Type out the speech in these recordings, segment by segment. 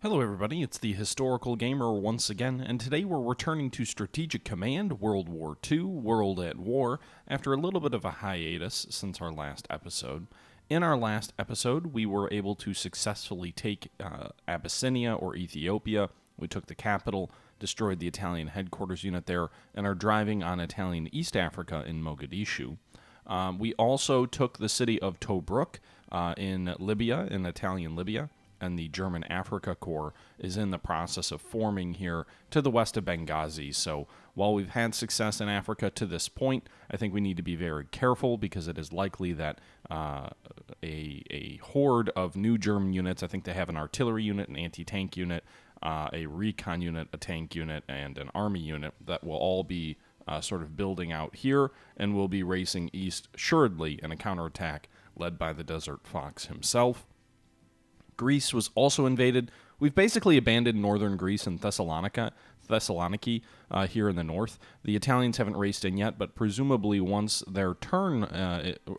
Hello everybody, it's the Historical Gamer once again, and today we're returning to Strategic Command, World War II, World at War, after a little bit of a hiatus since our last episode. In our last episode, we were able to successfully take Abyssinia, or Ethiopia. We took the capital, destroyed the Italian headquarters unit there, and are driving on Italian East Africa in Mogadishu. We also took the city of Tobruk in Libya, in Italian Libya, and the German Afrika Korps is in the process of forming here to the west of Benghazi. So while we've had success in Africa to this point, I think we need to be very careful because it is likely that a horde of new German units, I think they have an artillery unit, an anti-tank unit, a Recon unit, a tank unit, and an army unit that will all be sort of building out here and will be racing east assuredly in a counterattack led by the Desert Fox himself. Greece was also invaded. We've basically abandoned northern Greece and Thessaloniki here in the north. The Italians haven't raced in yet, but presumably once their turn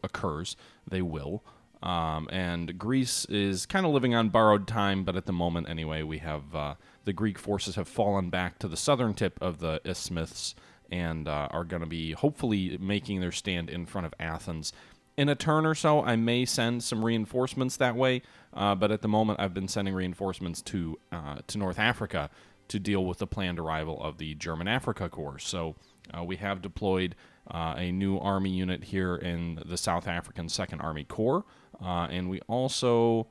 occurs, they will. And Greece is kind of living on borrowed time, but at the moment anyway, we have the Greek forces have fallen back to the southern tip of the isthmus and are going to be hopefully making their stand in front of Athens. In a turn or so, I may send some reinforcements that way, but at the moment I've been sending reinforcements to North Africa to deal with the planned arrival of the German Afrika Korps. So we have deployed a new army unit here in the South African 2nd Army Corps, and we also,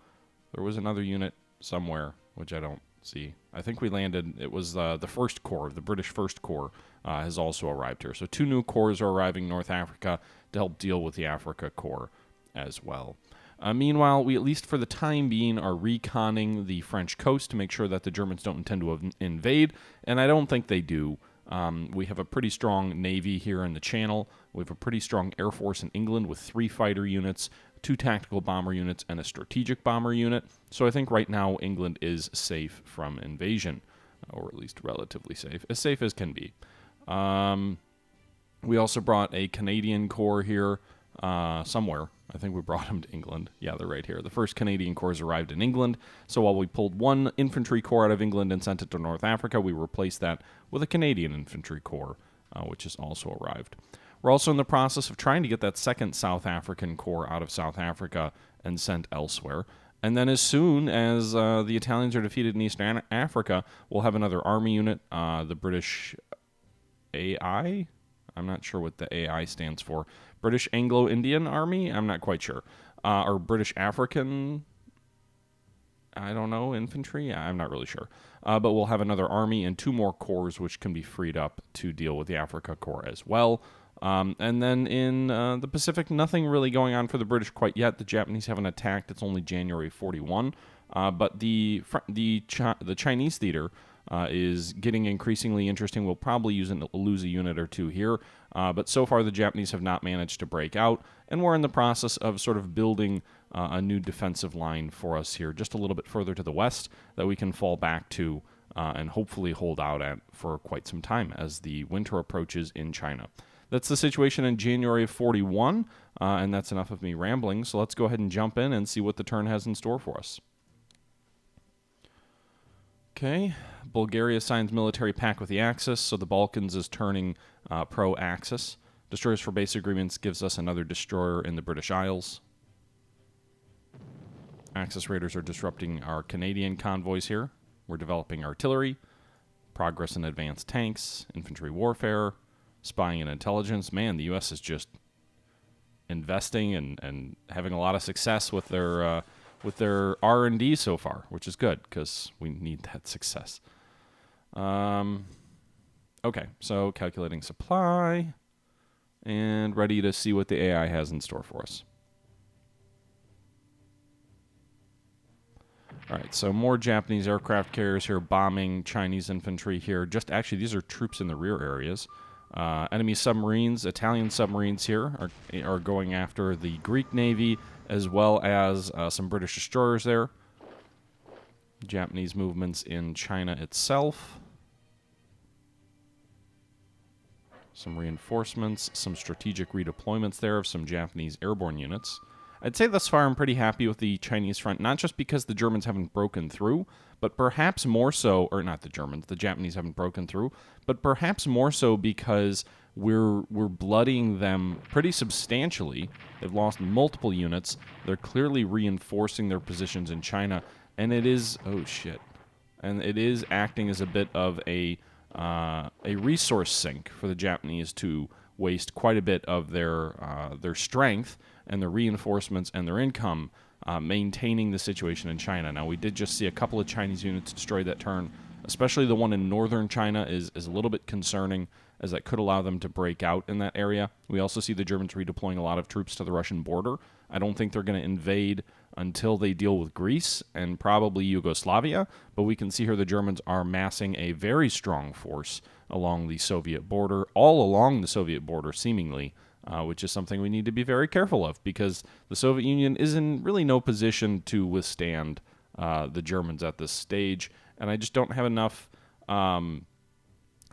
there was another unit somewhere, which I don't see. I think we landed, it was the 1st Corps, the British 1st Corps has also arrived here. So 2 new corps are arriving in North Africa to help deal with the Afrika Korps as well. Meanwhile, we, at least for the time being, are reconning the French coast to make sure that the Germans don't intend to invade, and I don't think they do. We have a pretty strong navy here in the Channel. We have a pretty strong air force in England with 3 fighter units, 2 tactical bomber units, and a strategic bomber unit. So I think right now England is safe from invasion, or at least relatively safe as can be. We also brought a Canadian Corps here somewhere. I think we brought them to England. Yeah, they're right here. The 1st Canadian Corps arrived in England. So while we pulled 1 infantry corps out of England and sent it to North Africa, we replaced that with a Canadian infantry corps, which has also arrived. We're also in the process of trying to get that 2nd South African Corps out of South Africa and sent elsewhere. And then as soon as the Italians are defeated in Eastern Africa, we'll have another army unit, the British AI? I'm not sure what the AI stands for. British Anglo-Indian Army? I'm not quite sure. Or British African, I don't know, infantry? I'm not really sure. But we'll have another army and 2 more corps which can be freed up to deal with the Afrika Korps as well. And then in the Pacific, nothing really going on for the British quite yet. The Japanese haven't attacked. It's only January 41. But the Chinese theater is getting increasingly interesting. We'll probably lose a unit or 2 here. But so far, the Japanese have not managed to break out. And we're in the process of sort of building a new defensive line for us here, just a little bit further to the west, that we can fall back to and hopefully hold out at for quite some time as the winter approaches in China. That's the situation in January of 41, and that's enough of me rambling. So let's go ahead and jump in and see what the turn has in store for us. Okay, Bulgaria signs military pact with the Axis, so the Balkans is turning pro-Axis. Destroyers for base agreements gives us another destroyer in the British Isles. Axis raiders are disrupting our Canadian convoys here. We're developing artillery, progress in advanced tanks, infantry warfare, spying and intelligence. Man, the U.S. is just investing and having a lot of success with their R&D so far, which is good because we need that success. Okay, so calculating supply and ready to see what the AI has in store for us. All right, so more Japanese aircraft carriers here bombing Chinese infantry here. Just actually, these are troops in the rear areas. Enemy submarines, Italian submarines here are going after the Greek Navy as well as some British destroyers there. Japanese movements in China itself. Some reinforcements, some strategic redeployments there of some Japanese airborne units. I'd say thus far I'm pretty happy with the Chinese front, not just because the Germans haven't broken through, but perhaps more so, or not the Germans, the Japanese haven't broken through, but perhaps more so because we're bloodying them pretty substantially. They've lost multiple units. They're clearly reinforcing their positions in China, and it is, oh shit, and it is acting as a bit of a resource sink for the Japanese to waste quite a bit of their strength and their reinforcements and their income maintaining the situation in China. Now, we did just see a couple of Chinese units destroy that turn, especially the one in northern China is a little bit concerning, as that could allow them to break out in that area. We also see the Germans redeploying a lot of troops to the Russian border. I don't think they're going to invade until they deal with Greece and probably Yugoslavia, but we can see here the Germans are massing a very strong force along the Soviet border, all along the Soviet border seemingly, which is something we need to be very careful of because the Soviet Union is in really no position to withstand the Germans at this stage, and I just don't have enough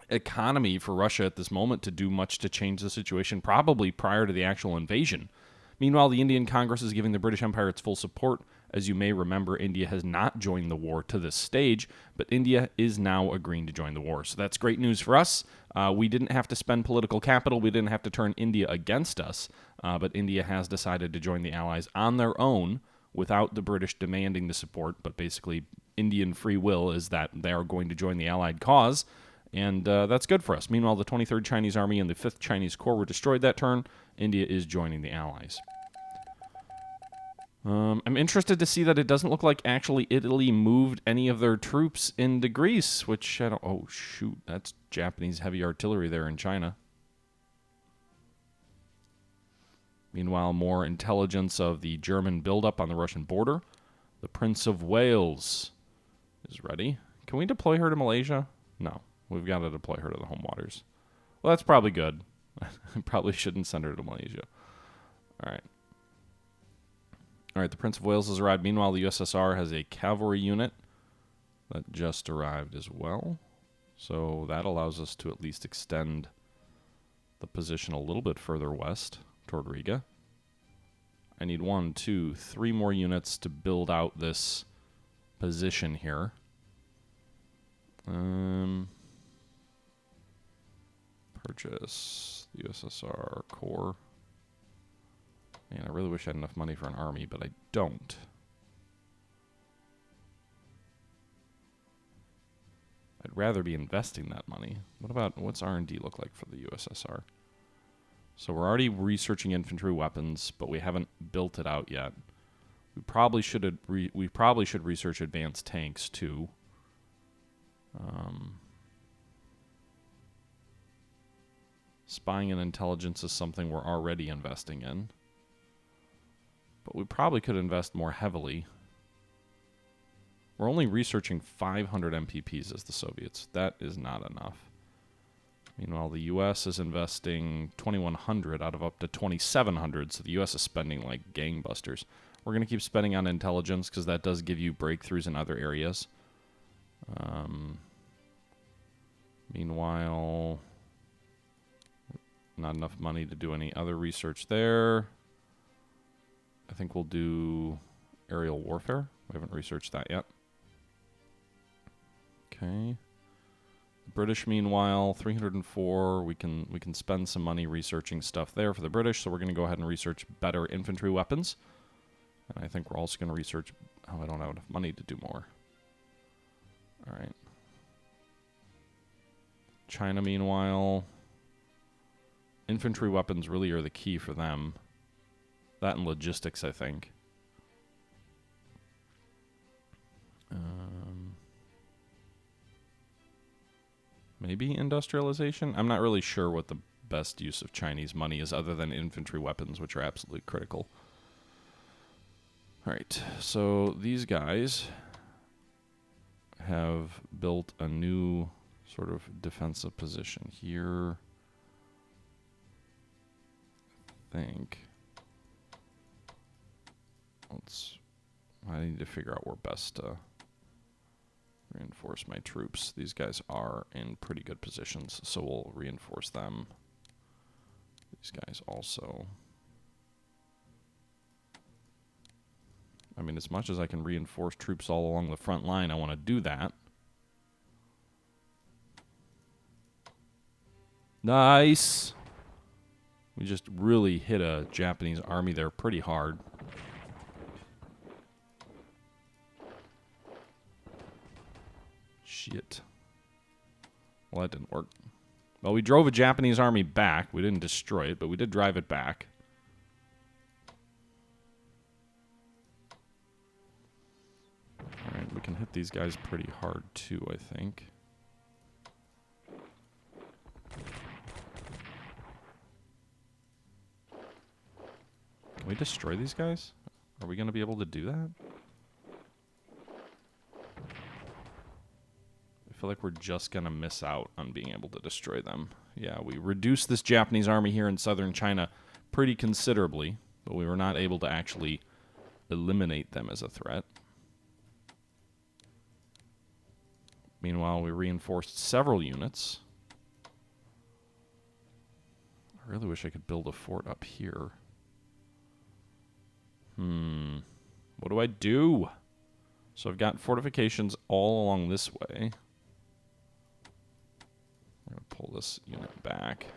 economy for Russia at this moment to do much to change the situation, probably prior to the actual invasion. Meanwhile, the Indian Congress is giving the British Empire its full support. As you may remember, India has not joined the war to this stage, but India is now agreeing to join the war. So that's great news for us. We didn't have to spend political capital. We didn't have to turn India against us, but India has decided to join the Allies on their own without the British demanding the support, but basically Indian free will is that they are going to join the Allied cause, and that's good for us. Meanwhile, the 23rd Chinese Army and the 5th Chinese Corps were destroyed that turn. India is joining the Allies. I'm interested to see that it doesn't look like actually Italy moved any of their troops into Greece, which I don't... Oh, shoot. That's Japanese heavy artillery there in China. Meanwhile, more intelligence of the German buildup on the Russian border. The Prince of Wales is ready. Can we deploy her to Malaysia? No. We've got to deploy her to the home waters. Well, that's probably good. I probably shouldn't send her to Malaysia. All right. All right, the Prince of Wales has arrived. Meanwhile, the USSR has a cavalry unit that just arrived as well. So that allows us to at least extend the position a little bit further west toward Riga. I need 1, 2, 3 more units to build out this position here. Purchase the USSR Corps. Man, I really wish I had enough money for an army, but I don't. I'd rather be investing that money. What's R&D look like for the USSR? So we're already researching infantry weapons, but we haven't built it out yet. We probably should research advanced tanks too. Spying and intelligence is something we're already investing in. But we probably could invest more heavily. We're only researching 500 MPPs as the Soviets. That is not enough. Meanwhile, the U.S. is investing 2,100 out of up to 2,700, so the U.S. is spending like gangbusters. We're going to keep spending on intelligence because that does give you breakthroughs in other areas. Meanwhile, not enough money to do any other research there. I think we'll do aerial warfare. We haven't researched that yet. Okay. British, meanwhile, 304. We can spend some money researching stuff there for the British, so we're going to go ahead and research better infantry weapons. And I think we're also going to research... Oh, I don't have enough money to do more. All right. China, meanwhile... Infantry weapons really are the key for them. That and logistics, I think. Maybe industrialization? I'm not really sure what the best use of Chinese money is other than infantry weapons, which are absolutely critical. All right, so these guys have built a new sort of defensive position here. I think... I need to figure out where best to reinforce my troops. These guys are in pretty good positions, so we'll reinforce them. These guys also. I mean, as much as I can reinforce troops all along the front line, I want to do that. Nice! We just really hit a Japanese army there pretty hard. Shit. Well, that didn't work. Well, we drove a Japanese army back. We didn't destroy it, but we did drive it back. Alright, we can hit these guys pretty hard too, I think. Can we destroy these guys? Are we going to be able to do that? I feel like we're just going to miss out on being able to destroy them. Yeah, we reduced this Japanese army here in southern China pretty considerably, but we were not able to actually eliminate them as a threat. Meanwhile, we reinforced several units. I really wish I could build a fort up here. What do I do? So I've got fortifications all along this way. I'm going to pull this unit back.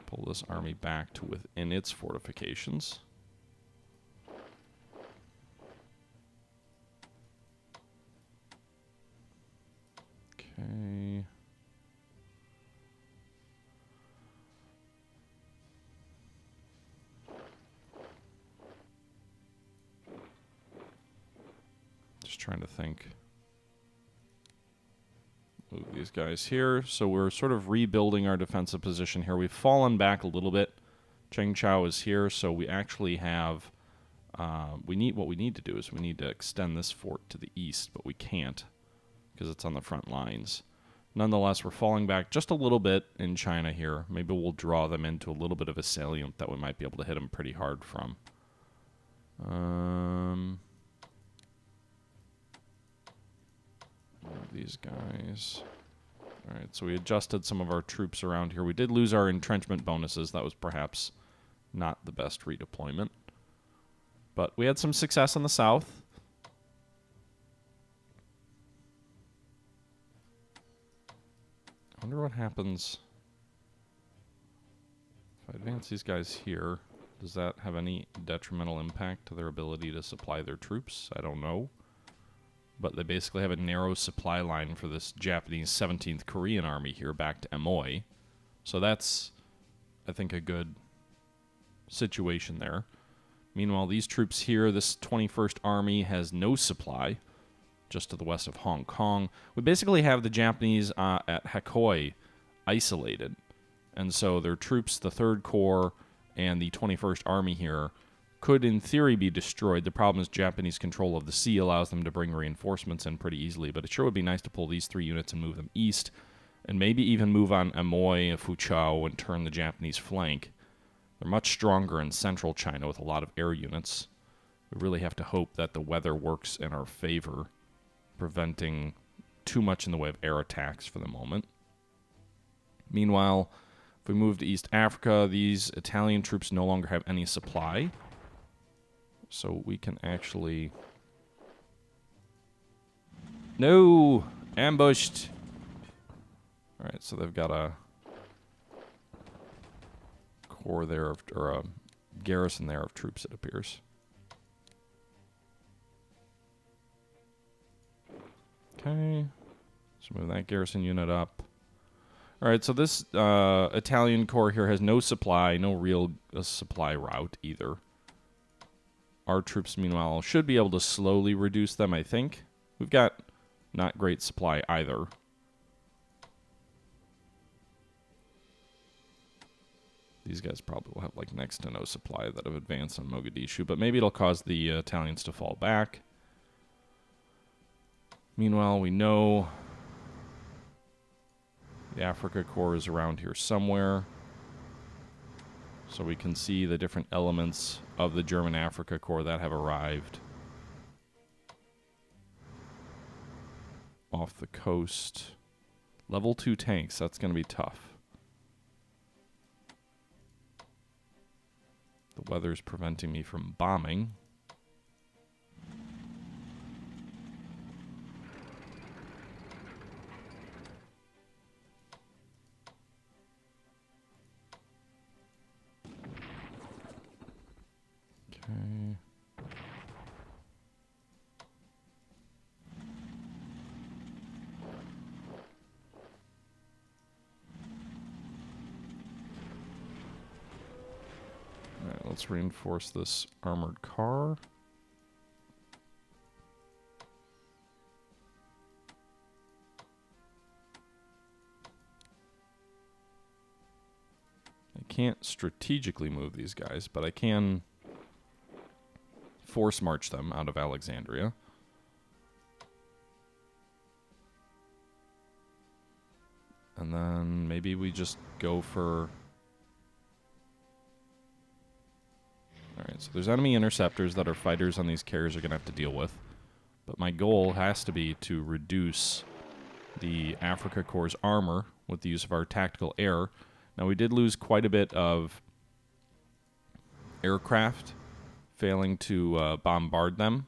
Pull this army back to within its fortifications. Okay. Just trying to think. Move these guys here. So we're sort of rebuilding our defensive position here. We've fallen back a little bit. Cheng Chao is here, so we actually have... what we need to do is we need to extend this fort to the east, but we can't because it's on the front lines. Nonetheless, we're falling back just a little bit in China here. Maybe we'll draw them into a little bit of a salient that we might be able to hit them pretty hard from. These guys. Alright, so we adjusted some of our troops around here. We did lose our entrenchment bonuses. That was perhaps not the best redeployment. But we had some success in the south. I wonder what happens if I advance these guys here. Does that have any detrimental impact to their ability to supply their troops? I don't know. But they basically have a narrow supply line for this Japanese 17th Korean Army here back to Amoy. So that's, I think, a good situation there. Meanwhile, these troops here, this 21st Army has no supply, just to the west of Hong Kong. We basically have the Japanese at Hakoi isolated. And so their troops, the 3rd Corps and the 21st Army here, could in theory be destroyed. The problem is Japanese control of the sea allows them to bring reinforcements in pretty easily, but it sure would be nice to pull these 3 units and move them east, and maybe even move on Amoy and Fuchao and turn the Japanese flank. They're much stronger in central China with a lot of air units. We really have to hope that the weather works in our favor, preventing too much in the way of air attacks for the moment. Meanwhile, if we move to East Africa, these Italian troops no longer have any supply. So we can actually... No! Ambushed! Alright, so they've got a corps there, of, or a garrison there of troops, it appears. Okay. So move that garrison unit up. Alright, so this Italian corps here has no supply, no real supply route either. Our troops, meanwhile, should be able to slowly reduce them, I think. We've got not great supply either. These guys probably will have like next to no supply that have advanced on Mogadishu, but maybe it'll cause the Italians to fall back. Meanwhile, we know the Afrika Korps is around here somewhere. So we can see the different elements of the German Afrika Korps that have arrived off the coast. Level 2 tanks, that's going to be tough. The weather's preventing me from bombing. let's reinforce this armored car. I can't strategically move these guys, but I can force march them out of Alexandria. And then maybe we just go for... Alright, so there's enemy interceptors that our fighters on these carriers are going to have to deal with. But my goal has to be to reduce the Afrika Korps' armor with the use of our tactical air. Now, we did lose quite a bit of aircraft, failing to bombard them.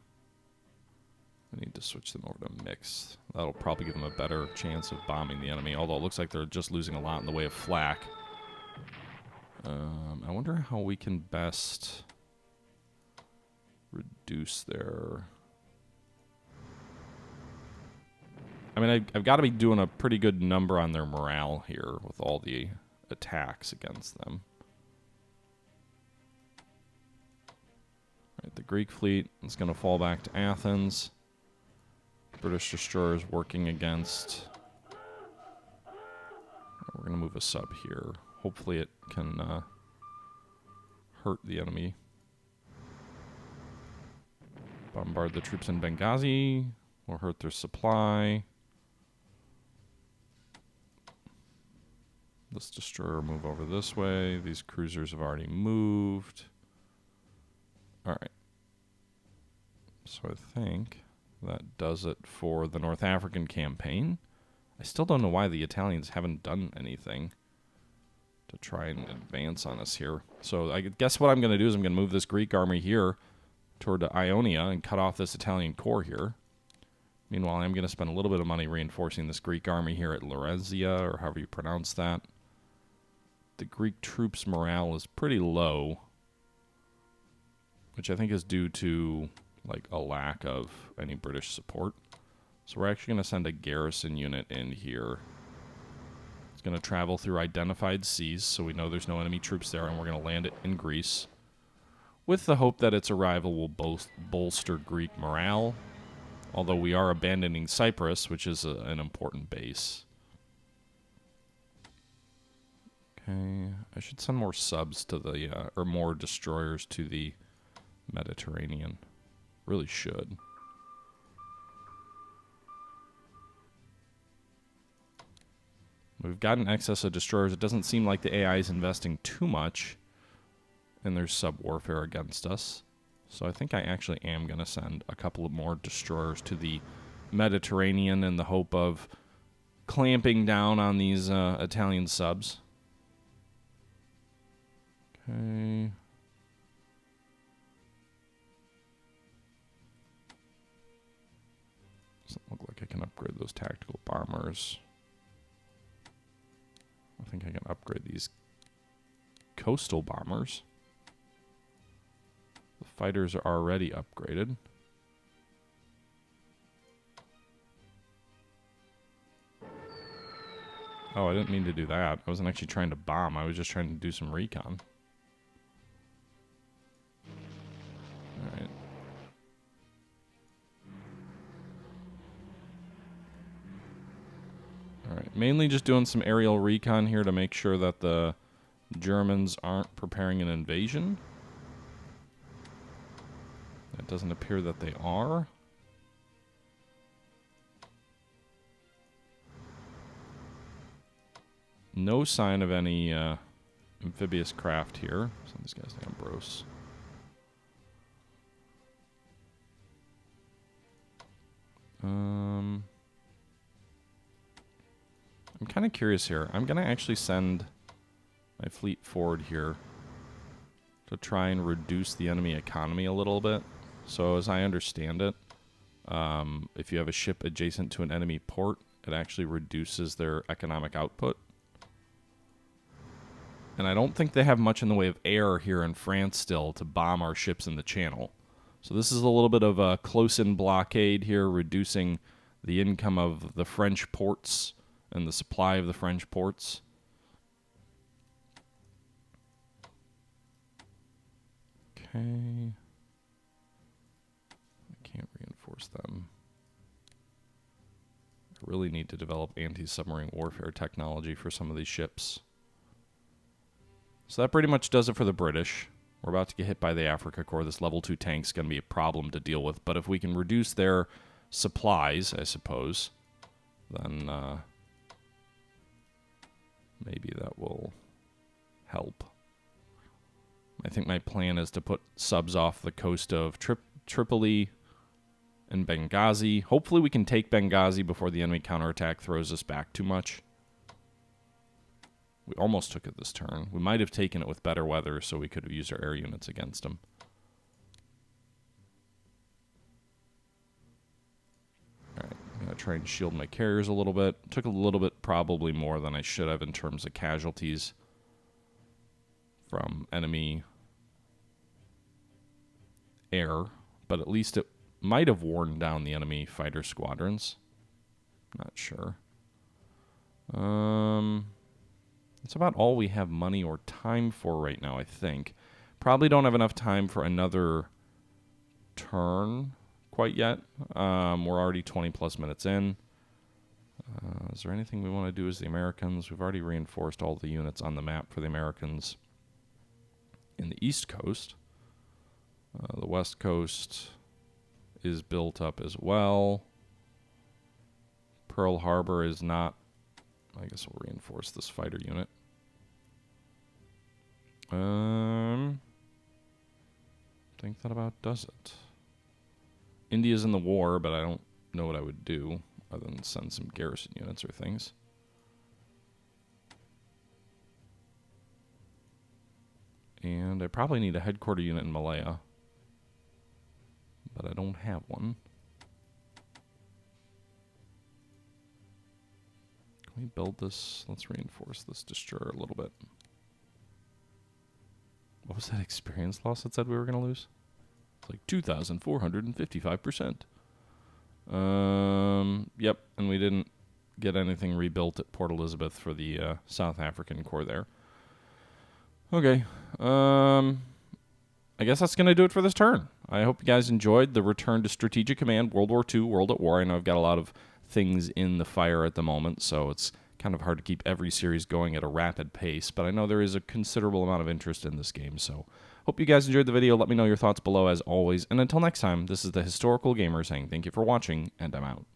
I need to switch them over to mixed. That'll probably give them a better chance of bombing the enemy, although it looks like they're just losing a lot in the way of flak. I wonder how we can best reduce their... I mean, I've got to be doing a pretty good number on their morale here with all the attacks against them. Right, the Greek fleet is going to fall back to Athens. British destroyers working against... We're going to move a sub here. Hopefully it can hurt the enemy. Bombard the troops in Benghazi. Will hurt their supply. This destroyer move over this way. These cruisers have already moved. Alright. So I think that does it for the North African campaign. I still don't know why the Italians haven't done anything to try and advance on us here. So I guess what I'm going to do is I'm going to move this Greek army here toward Ionia and cut off this Italian corps here. Meanwhile, I'm going to spend a little bit of money reinforcing this Greek army here at Lorenzia, or however you pronounce that. The Greek troops' morale is pretty low, which I think is due to like a lack of any British support. So we're actually going to send a garrison unit in here. It's going to travel through identified seas, so we know there's no enemy troops there, and we're going to land it in Greece, with the hope that its arrival will bolster Greek morale, although we are abandoning Cyprus, which is an important base. Okay, I should send more subs to the, or more destroyers to the Mediterranean. Really should. We've got an excess of destroyers. It doesn't seem like the AI is investing too much in their sub-warfare against us. So I think I actually am going to send a couple of more destroyers to the Mediterranean in the hope of clamping down on these Italian subs. Okay. Doesn't look like I can upgrade those tactical bombers. I think I can upgrade these coastal bombers. The fighters are already upgraded. Oh, I didn't mean to do that. I wasn't actually trying to bomb. I was just trying to do some recon. Alright. Alright, mainly just doing some aerial recon here to make sure that the Germans aren't preparing an invasion. It doesn't appear that they are. No sign of any amphibious craft here. Send these guys to Ambrose. I'm kind of curious here. I'm going to actually send my fleet forward here to try and reduce the enemy economy a little bit. So as I understand it, if you have a ship adjacent to an enemy port, it actually reduces their economic output. And I don't think they have much in the way of air here in France still to bomb our ships in the channel. So this is a little bit of a close-in blockade here, reducing the income of the French ports and the supply of the French ports. Okay. I can't reinforce them. I really need to develop anti-submarine warfare technology for some of these ships. So that pretty much does it for the British. We're about to get hit by the Afrika Korps. This level 2 tank's going to be a problem to deal with. But if we can reduce their supplies, I suppose, then maybe that will help. I think my plan is to put subs off the coast of Tripoli and Benghazi. Hopefully we can take Benghazi before the enemy counterattack throws us back too much. We almost took it this turn. We might have taken it with better weather, so we could have used our air units against them. Alright, I'm going to try and shield my carriers a little bit. Took a little bit, probably more than I should have in terms of casualties from enemy air, but at least it might have worn down the enemy fighter squadrons. Not sure. It's about all we have money or time for right now, I think. Probably don't have enough time for another turn quite yet. We're already 20 plus minutes in. Is there anything we want to do as the Americans? We've already reinforced all the units on the map for the Americans in the East Coast. The West Coast is built up as well. Pearl Harbor is not. I guess we'll reinforce this fighter unit. I think that about does it. India's in the war, but I don't know what I would do other than send some garrison units or things. And I probably need a headquarter unit in Malaya, but I don't have one. Can we build this? Let's reinforce this destroyer a little bit. What was that experience loss that said we were going to lose? It's like 2,455%. Yep, and we didn't get anything rebuilt at Port Elizabeth for the South African Corps there. Okay. I guess that's going to do it for this turn. I hope you guys enjoyed the Return to Strategic Command, World War II, World at War. I know I've got a lot of things in the fire at the moment, so it's kind of hard to keep every series going at a rapid pace, but I know there is a considerable amount of interest in this game, so hope you guys enjoyed the video. Let me know your thoughts below as always, and until next time, this is the Historical Gamer saying thank you for watching, and I'm out.